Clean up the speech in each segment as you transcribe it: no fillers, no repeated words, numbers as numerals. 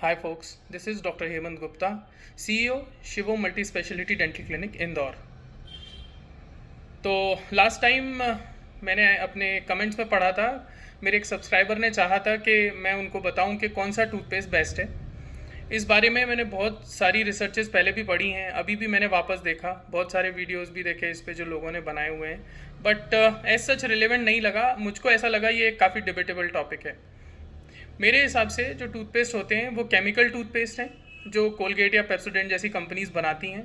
Hi folks, this is Dr. Hemant Gupta, CEO शिवो multi speciality dental clinic Indore. तो last time मैंने अपने comments में पढ़ा था, मेरे एक सब्सक्राइबर ने चाहा था कि मैं उनको बताऊं कि कौन सा टूथपेस्ट बेस्ट है। इस बारे में मैंने बहुत सारी रिसर्चेस पहले भी पढ़ी हैं, अभी भी मैंने वापस देखा, बहुत सारे वीडियोस भी देखे इस पे जो लोगों ने बनाए हुए हैं, बट एज सच रिलेवेंट नहीं लगा मुझको। ऐसा लगा ये एक काफ़ी डिबेटेबल टॉपिक है। मेरे हिसाब से जो टूथपेस्ट होते हैं वो केमिकल टूथपेस्ट हैं, जो कोलगेट या पेप्सोडेंट जैसी कंपनीज बनाती हैं।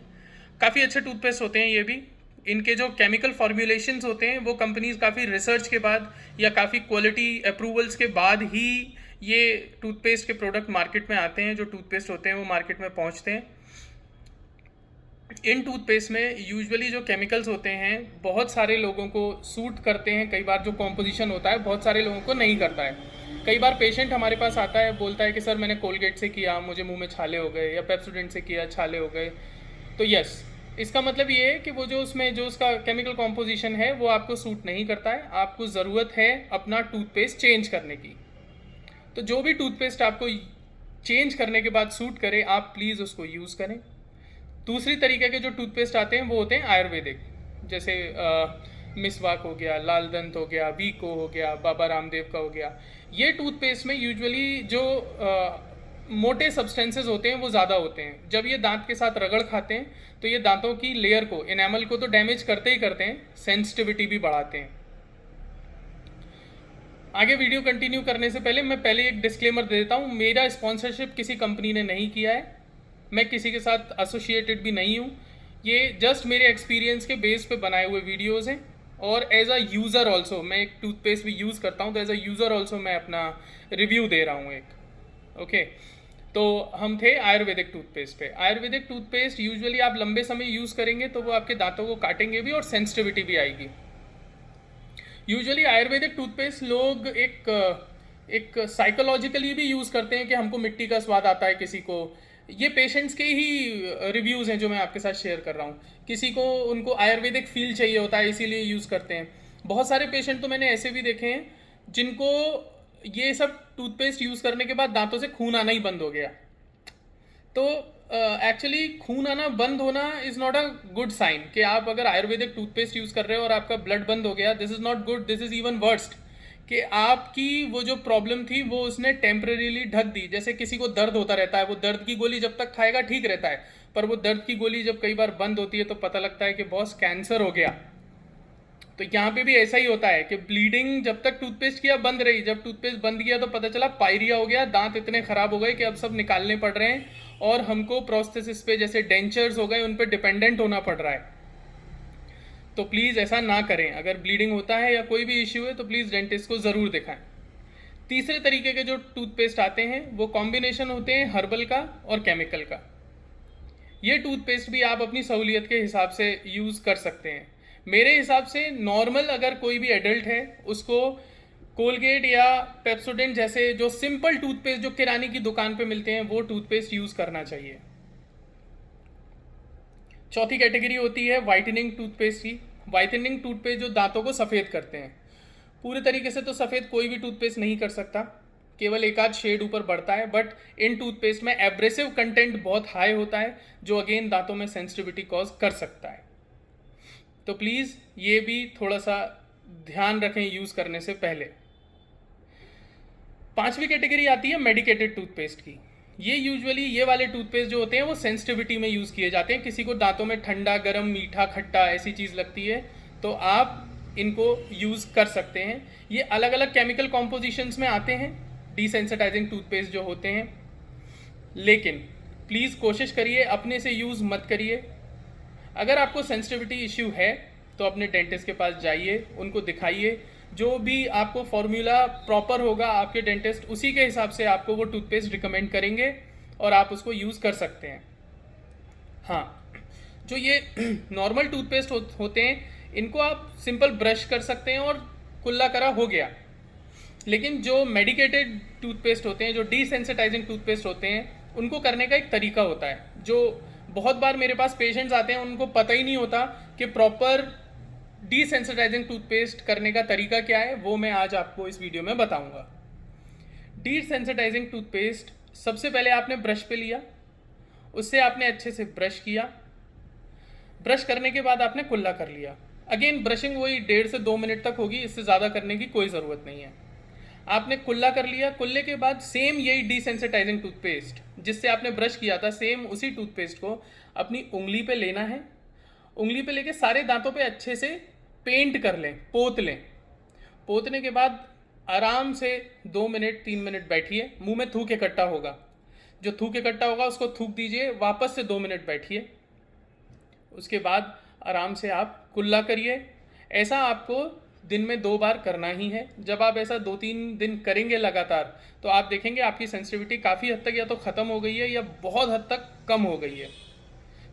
काफ़ी अच्छे टूथपेस्ट होते हैं ये भी। इनके जो केमिकल फॉर्मुलेशंस होते हैं वो कंपनीज काफ़ी रिसर्च के बाद या काफ़ी क्वालिटी अप्रूवल्स के बाद ही ये टूथपेस्ट के प्रोडक्ट मार्केट में आते हैं। जो टूथपेस्ट होते हैं वो मार्केट में पहुंचते हैं। इन टूथपेस्ट में यूजुअली जो केमिकल्स होते हैं बहुत सारे लोगों को सूट करते हैं। कई बार जो कॉम्पोजिशन होता है बहुत सारे लोगों को नहीं करता है। कई बार पेशेंट हमारे पास आता है, बोलता है कि सर मैंने कोलगेट से किया, मुझे मुंह में छाले हो गए, या पेप्सोडेंट से किया, छाले हो गए। तो यस, इसका मतलब ये है कि वो जो उसमें जो उसका केमिकल कॉम्पोजिशन है वो आपको सूट नहीं करता है। आपको ज़रूरत है अपना टूथपेस्ट चेंज करने की। तो जो भी टूथपेस्ट आपको चेंज करने के बाद सूट करे, आप प्लीज़ उसको यूज़ करें। दूसरी तरीके के जो टूथपेस्ट आते हैं वो होते हैं आयुर्वेदिक, जैसे मिसवाक हो गया, लाल दंत हो गया, वीको हो गया, बाबा रामदेव का हो गया। ये टूथपेस्ट में यूजुअली जो मोटे सब्सटेंसेस होते हैं वो ज़्यादा होते हैं। जब ये दांत के साथ रगड़ खाते हैं तो ये दांतों की लेयर को, इनेमल को तो डैमेज करते ही करते हैं, सेंसिटिविटी भी बढ़ाते हैं। आगे वीडियो कंटिन्यू करने से पहले मैं पहले एक डिस्क्लेमर दे देता हूँ। मेरा स्पॉन्सरशिप किसी कंपनी ने नहीं किया है, मैं किसी के साथ एसोसिएटेड भी नहीं हूँ। ये जस्ट मेरे एक्सपीरियंस के बेस पे बनाए हुए वीडियोस हैं। और एज अ यूज़र ऑल्सो, मैं एक टूथपेस्ट भी यूज़ करता हूँ, तो एज अ यूज़र ऑल्सो मैं अपना रिव्यू दे रहा हूँ एक। ओके, तो हम थे आयुर्वेदिक टूथपेस्ट पे। आयुर्वेदिक टूथपेस्ट यूजुअली आप लंबे समय यूज़ करेंगे तो वो आपके दांतों को काटेंगे भी और सेंसिटिविटी भी आएगी। यूजुअली आयुर्वेदिक टूथपेस्ट लोग एक साइकोलॉजिकली भी यूज़ करते हैं कि हमको मिट्टी का स्वाद आता है किसी को। ये पेशेंट्स के ही रिव्यूज़ हैं जो मैं आपके साथ शेयर कर रहा हूँ। किसी को उनको आयुर्वेदिक फील चाहिए होता है, इसीलिए यूज़ करते हैं। बहुत सारे पेशेंट तो मैंने ऐसे भी देखे हैं जिनको ये सब टूथपेस्ट यूज़ करने के बाद दांतों से खून आना ही बंद हो गया। तो एक्चुअली खून आना बंद होना is not a good sign कि आप अगर आयुर्वेदिक टूथपेस्ट यूज़ कर रहे हो और आपका ब्लड बंद हो गया। This is not good, this is even worst कि आपकी वो जो प्रॉब्लम थी वो उसने टेम्परेरीली ढक दी। जैसे किसी को दर्द होता रहता है, वो दर्द की गोली जब तक खाएगा ठीक रहता है, पर वो दर्द की गोली जब कई बार बंद होती है तो पता लगता है कि बॉस कैंसर हो गया। तो यहाँ पे भी ऐसा ही होता है कि ब्लीडिंग जब तक टूथपेस्ट किया बंद रही, जब टूथपेस्ट बंद किया तो पता चला पायरिया हो गया, दांत इतने ख़राब हो गए कि अब सब निकालने पड़ रहे हैं और हमको प्रोस्थेसिस पे, जैसे डेंचर्स हो गए, उन पे डिपेंडेंट होना पड़ रहा है। तो प्लीज़ ऐसा ना करें। अगर ब्लीडिंग होता है या कोई भी इश्यू है तो प्लीज़ डेंटिस्ट को ज़रूर दिखाएं। तीसरे तरीके के जो टूथपेस्ट आते हैं वो कॉम्बिनेशन होते हैं हर्बल का और केमिकल का। ये टूथपेस्ट भी आप अपनी सहूलियत के हिसाब से यूज़ कर सकते हैं। मेरे हिसाब से नॉर्मल अगर कोई भी एडल्ट है उसको कोलगेट या पेप्सोडेंट जैसे जो सिंपल टूथपेस्ट जो किराने की दुकान पे मिलते हैं वो टूथपेस्ट यूज़ करना चाहिए। चौथी कैटेगरी होती है वाइटनिंग टूथपेस्ट की। वाइटनिंग टूथपेस्ट जो दांतों को सफ़ेद करते हैं। पूरे तरीके से तो सफ़ेद कोई भी टूथपेस्ट नहीं कर सकता, केवल एक आध शेड ऊपर बढ़ता है, बट इन टूथपेस्ट में एब्रेसिव कंटेंट बहुत हाई होता है जो अगेन दांतों में सेंसिटिविटी कॉज कर सकता है। तो प्लीज़ ये भी थोड़ा सा ध्यान रखें यूज़ करने से पहले। पांचवी कैटेगरी आती है मेडिकेटेड टूथपेस्ट की। ये यूजुअली ये वाले टूथपेस्ट जो होते हैं वो सेंसिटिविटी में यूज़ किए जाते हैं। किसी को दांतों में ठंडा, गर्म, मीठा, खट्टा ऐसी चीज़ लगती है तो आप इनको यूज़ कर सकते हैं। ये अलग अलग केमिकल कॉम्पोजिशंस में आते हैं डिसेंसिटाइजिंग टूथपेस्ट जो होते हैं, लेकिन प्लीज़ कोशिश करिए अपने से यूज़ मत करिए। अगर आपको सेंसिटिविटी इश्यू है तो अपने डेंटिस्ट के पास जाइए, उनको दिखाइए। जो भी आपको फॉर्मूला प्रॉपर होगा आपके डेंटिस्ट उसी के हिसाब से आपको वो टूथपेस्ट रिकमेंड करेंगे और आप उसको यूज़ कर सकते हैं। हाँ, जो ये नॉर्मल टूथपेस्ट होते हैं इनको आप सिंपल ब्रश कर सकते हैं और कुल्ला करा हो गया। लेकिन जो मेडिकेटेड टूथपेस्ट होते हैं, जो डिसेंसिटाइजिंग टूथपेस्ट होते हैं, उनको करने का एक तरीका होता है जो बहुत बार मेरे पास पेशेंट्स आते हैं उनको पता ही नहीं होता कि प्रॉपर डिसेंसिटाइजिंग टूथपेस्ट करने का तरीका क्या है। वो मैं आज आपको इस वीडियो में बताऊंगा। डिसेंसिटाइजिंग टूथपेस्ट सबसे पहले आपने ब्रश पे लिया, उससे आपने अच्छे से ब्रश किया। ब्रश करने के बाद आपने कुल्ला कर लिया। अगेन ब्रशिंग वही 1.5 से 2 मिनट तक होगी, इससे ज़्यादा करने की कोई ज़रूरत नहीं है। आपने कुल्ला कर लिया। कुल्ले के बाद सेम यही डिसेंसिटाइजिंग टूथपेस्ट जिससे आपने ब्रश किया था, सेम उसी टूथपेस्ट को अपनी उंगली पे लेना है। उंगली पे लेके सारे दांतों पे अच्छे से पेंट कर लें, पोत लें। पोतने के बाद आराम से 2 मिनट 3 मिनट बैठिए। मुंह में थूक इकट्ठा होगा, जो थूक इकट्ठा होगा उसको थूक दीजिए, वापस से 2 मिनट बैठिए। उसके बाद आराम से आप कुल्ला करिए। ऐसा आपको दिन में 2 बार करना ही है। जब आप ऐसा 2-3 दिन करेंगे लगातार, तो आप देखेंगे आपकी सेंसिटिविटी काफ़ी हद तक या तो ख़त्म हो गई है या बहुत हद तक कम हो गई है।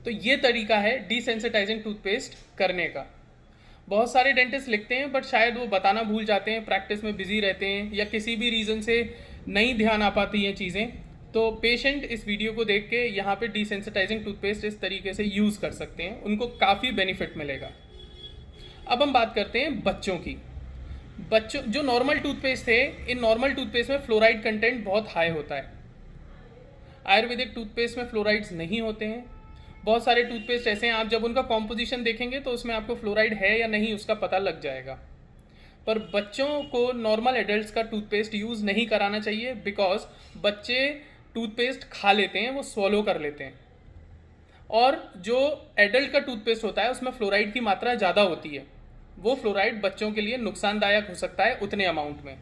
तो ये तरीका है डिसेंसिटाइजिंग टूथपेस्ट करने का। बहुत सारे डेंटिस्ट लिखते हैं बट शायद वो बताना भूल जाते हैं, प्रैक्टिस में बिजी रहते हैं या किसी भी रीज़न से नहीं ध्यान आ पाती हैं चीज़ें। तो पेशेंट इस वीडियो को देख के यहाँ पे डिसेंसिटाइजिंग टूथपेस्ट इस तरीके से यूज़ कर सकते हैं, उनको काफ़ी बेनिफिट मिलेगा। अब हम बात करते हैं बच्चों की। बच्चों जो नॉर्मल टूथपेस्ट थे, इन नॉर्मल टूथपेस्ट में फ्लोराइड कंटेंट बहुत हाई होता है। आयुर्वेदिक टूथपेस्ट में फ्लोराइड्स नहीं होते हैं। बहुत सारे टूथपेस्ट ऐसे हैं, आप जब उनका कॉम्पोजिशन देखेंगे तो उसमें आपको फ्लोराइड है या नहीं उसका पता लग जाएगा। पर बच्चों को नॉर्मल एडल्ट्स का टूथपेस्ट यूज़ नहीं कराना चाहिए, बिकॉज बच्चे टूथपेस्ट खा लेते हैं, वो स्वॉलो कर लेते हैं। और जो एडल्ट का टूथपेस्ट होता है उसमें फ्लोराइड की मात्रा ज़्यादा होती है। वो फ्लोराइड बच्चों के लिए नुकसानदायक हो सकता है उतने अमाउंट में।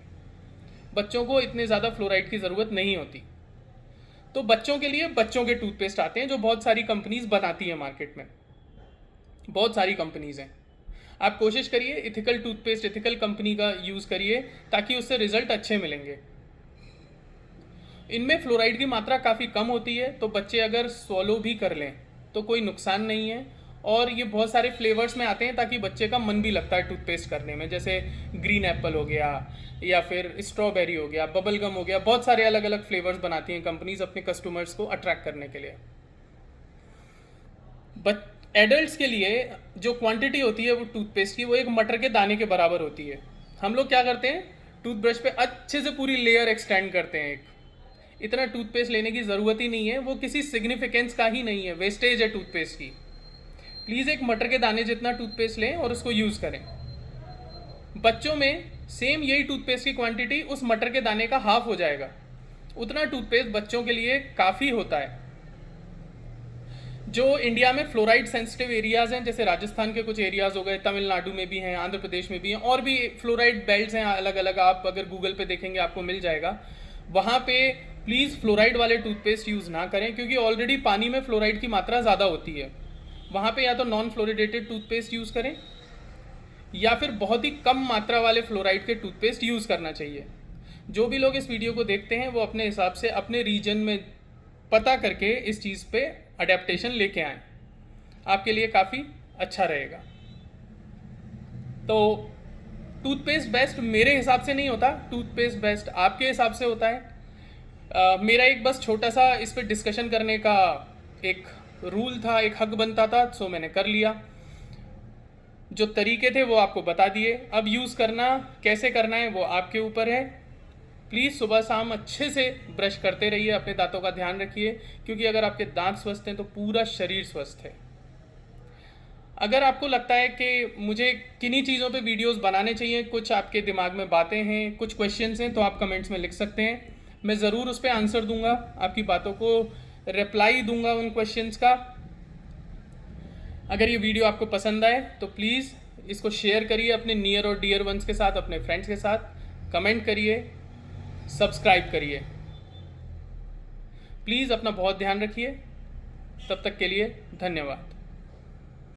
बच्चों को इतने ज़्यादा फ्लोराइड की ज़रूरत नहीं होती। तो बच्चों के लिए बच्चों के टूथपेस्ट आते हैं जो बहुत सारी कंपनीज बनाती हैं मार्केट में। बहुत सारी कंपनीज हैं। आप कोशिश करिए इथिकल टूथपेस्ट, इथिकल कंपनी का यूज़ करिए ताकि उससे रिजल्ट अच्छे मिलेंगे। इनमें फ्लोराइड की मात्रा काफ़ी कम होती है, तो बच्चे अगर स्वॉलो भी कर लें तो कोई नुकसान नहीं है। और ये बहुत सारे फ्लेवर्स में आते हैं ताकि बच्चे का मन भी लगता है टूथपेस्ट करने में, जैसे ग्रीन एप्पल हो गया या फिर स्ट्रॉबेरी हो गया, बबल गम हो गया। बहुत सारे अलग अलग फ्लेवर्स बनाती हैं कंपनीज अपने कस्टमर्स को अट्रैक्ट करने के लिए। बट एडल्ट्स के लिए जो क्वांटिटी होती है वो टूथपेस्ट की, वो एक मटर के दाने के बराबर होती है। हम लोग क्या करते हैं, टूथब्रश पे अच्छे से पूरी लेयर एक्सटेंड करते हैं। इतना टूथपेस्ट लेने की ज़रूरत ही नहीं है, वो किसी सिग्निफिकेंस का ही नहीं है, वेस्टेज है टूथपेस्ट की। प्लीज़ एक मटर के दाने जितना टूथपेस्ट लें और उसको यूज़ करें। बच्चों में सेम यही टूथपेस्ट की क्वांटिटी उस मटर के दाने का हाफ हो जाएगा। उतना टूथपेस्ट बच्चों के लिए काफ़ी होता है। जो इंडिया में फ्लोराइड सेंसिटिव एरियाज़ हैं, जैसे राजस्थान के कुछ एरियाज़ हो गए, तमिलनाडु में भी हैं, आंध्र प्रदेश में भी हैं, और भी फ्लोराइड बेल्ट्स हैं अलग अलग। आप अगर गूगल पे देखेंगे आपको मिल जाएगा। वहाँ पे प्लीज़ फ्लोराइड वाले टूथपेस्ट यूज़ ना करें, क्योंकि ऑलरेडी पानी में फ्लोराइड की मात्रा ज़्यादा होती है। वहाँ पे या तो नॉन फ्लोरिडेटेड टूथपेस्ट यूज़ करें या फिर बहुत ही कम मात्रा वाले फ्लोराइड के टूथपेस्ट यूज़ करना चाहिए। जो भी लोग इस वीडियो को देखते हैं वो अपने हिसाब से अपने रीजन में पता करके इस चीज़ पे अडेप्टेशन लेके आएँ, आपके लिए काफ़ी अच्छा रहेगा। तो टूथपेस्ट बेस्ट मेरे हिसाब से नहीं होता, टूथपेस्ट बेस्ट आपके हिसाब से होता है। मेरा एक बस छोटा सा इस पर डिस्कशन करने का एक रूल था, एक हक बनता था, सो मैंने कर लिया। जो तरीके थे वो आपको बता दिए। अब यूज़ करना कैसे करना है वो आपके ऊपर है। प्लीज़ सुबह शाम अच्छे से ब्रश करते रहिए, अपने दांतों का ध्यान रखिए, क्योंकि अगर आपके दांत स्वस्थ हैं तो पूरा शरीर स्वस्थ है। अगर आपको लगता है कि मुझे किन्हीं चीज़ों पे वीडियोस बनाने चाहिए, कुछ आपके दिमाग में बातें हैं, कुछ क्वेश्चंस हैं, तो आप कमेंट्स में लिख सकते हैं। मैं ज़रूर उस पर आंसर दूंगा, आपकी बातों को रिप्लाई दूंगा उन क्वेश्चंस का। अगर ये वीडियो आपको पसंद आए तो प्लीज़ इसको शेयर करिए अपने नियर और डियर वंस के साथ, अपने फ्रेंड्स के साथ। कमेंट करिए, सब्सक्राइब करिए। प्लीज़ अपना बहुत ध्यान रखिए। तब तक के लिए धन्यवाद।